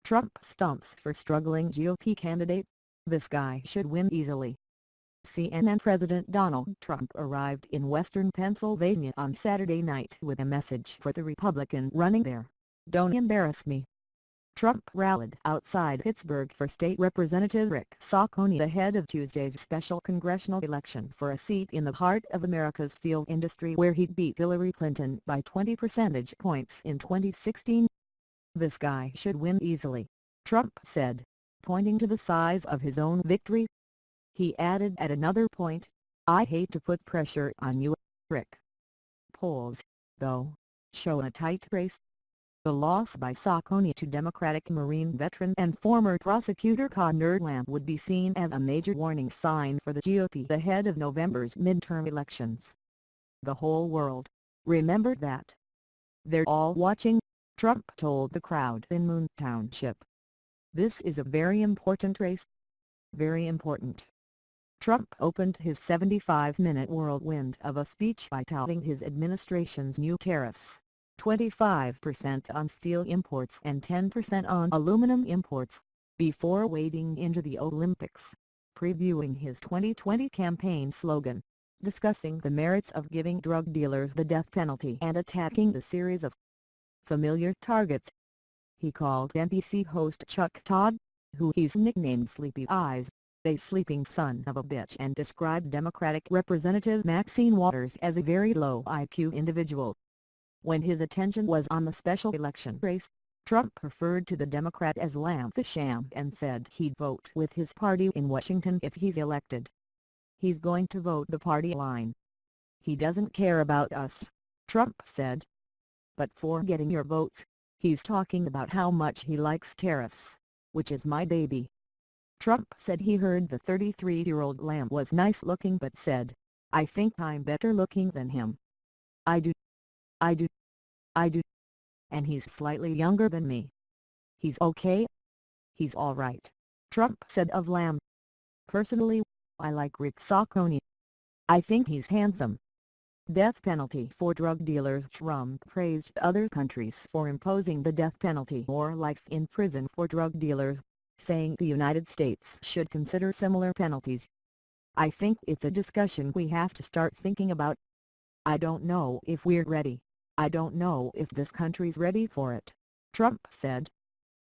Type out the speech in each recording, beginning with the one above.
Trump stumps for struggling GOP candidate. This guy should win easily. CNN President Donald Trump arrived in western Pennsylvania on Saturday night with a message for the Republican running there. "Don't embarrass me." Trump rallied outside Pittsburgh for State Representative Rick Saccone ahead of Tuesday's special congressional election for a seat in the heart of America's steel industry where he beat Hillary Clinton by 20 percentage points in 2016. "This guy should win easily," Trump said, pointing to the size of his own victory. He added at another point, "I hate to put pressure on you, Rick." Polls, though, show a tight race. The loss by Saccone to Democratic Marine veteran and former prosecutor Conor Lamb would be seen as a major warning sign for the GOP ahead of November's midterm elections. "The whole world, remember that. They're all watching," Trump told the crowd in Moon Township. "This is a very important race. Very important." Trump opened his 75-minute whirlwind of a speech by touting his administration's new tariffs, 25% on steel imports and 10% on aluminum imports, before wading into the Olympics, previewing his 2020 campaign slogan, discussing the merits of giving drug dealers the death penalty and attacking the series of familiar targets. He called NBC host Chuck Todd, who he's nicknamed Sleepy Eyes, a sleeping son of a bitch, and described Democratic Representative Maxine Waters as a very low IQ individual. When his attention was on the special election race, Trump referred to the Democrat as Lamb the Sham and said he'd vote with his party in Washington if he's elected. "He's going to vote the party line. He doesn't care about us," Trump said. "But for getting your votes, he's talking about how much he likes tariffs, which is my baby." Trump said he heard the 33-year-old Lamb was nice looking but said, "I think I'm better looking than him. I do. I do. I do. And he's slightly younger than me. He's okay. He's alright," Trump said of Lamb. "Personally, I like Rick Saccone. I think he's handsome." Death penalty for drug dealers. Trump praised other countries for imposing the death penalty or life in prison for drug dealers, saying the United States should consider similar penalties. "I think it's a discussion we have to start thinking about. I don't know if we're ready. I don't know if this country's ready for it," Trump said.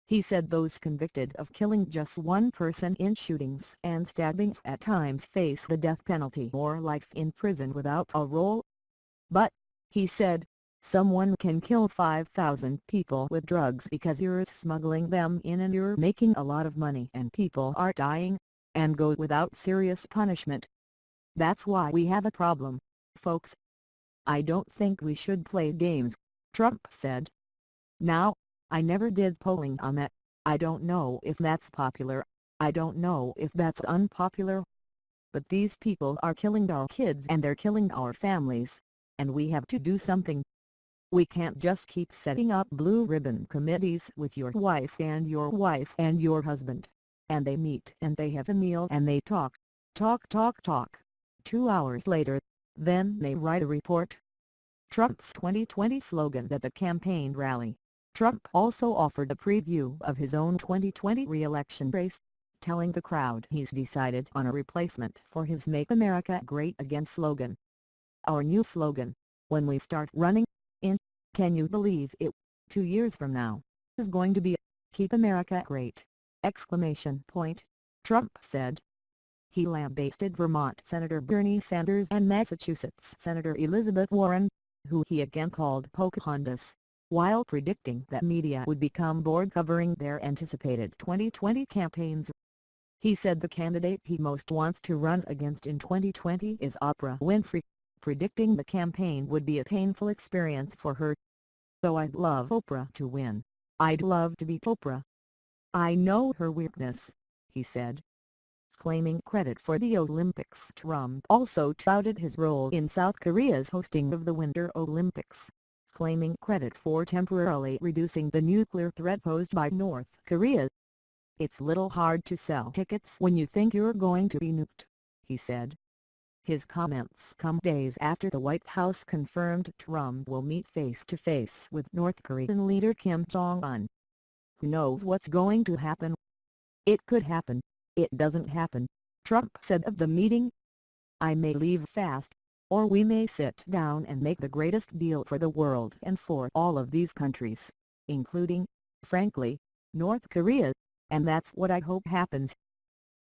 He said those convicted of killing just one person in shootings and stabbings at times face the death penalty or life in prison without parole. "But," he said, "someone can kill 5,000 people with drugs because you're smuggling them in and you're making a lot of money and people are dying, and go without serious punishment. That's why we have a problem, folks. I don't think we should play games," Trump said. "Now, I never did polling on that. I don't know if that's popular. I don't know if that's unpopular. But these people are killing our kids and they're killing our families, and we have to do something. We can't just keep setting up blue ribbon committees with your wife and your wife and your husband, and they meet and they have a meal and they talk, talk, talk, talk. 2 hours later, then they write a report." Trump's 2020 slogan at the campaign rally. Trump also offered a preview of his own 2020 re-election race, telling the crowd he's decided on a replacement for his "Make America Great Again" slogan. "Our new slogan, when we start running, in, can you believe it, 2 years from now, is going to be, 'Keep America Great!'" Trump said. He lambasted Vermont Senator Bernie Sanders and Massachusetts Senator Elizabeth Warren, who he again called Pocahontas, while predicting that media would become bored covering their anticipated 2020 campaigns. He said the candidate he most wants to run against in 2020 is Oprah Winfrey, predicting the campaign would be a painful experience for her. "Though I'd love Oprah to win, I'd love to beat Oprah. I know her weakness," he said. Claiming credit for the Olympics, Trump also touted his role in South Korea's hosting of the Winter Olympics, claiming credit for temporarily reducing the nuclear threat posed by North Korea. "It's little hard to sell tickets when you think you're going to be nuked," he said. His comments come days after the White House confirmed Trump will meet face-to-face with North Korean leader Kim Jong-un. Who knows what's going to happen? It could happen, it doesn't happen, Trump said of the meeting. I may leave fast, or we may sit down and make the greatest deal for the world and for all of these countries, including, frankly, North Korea, and that's what I hope happens.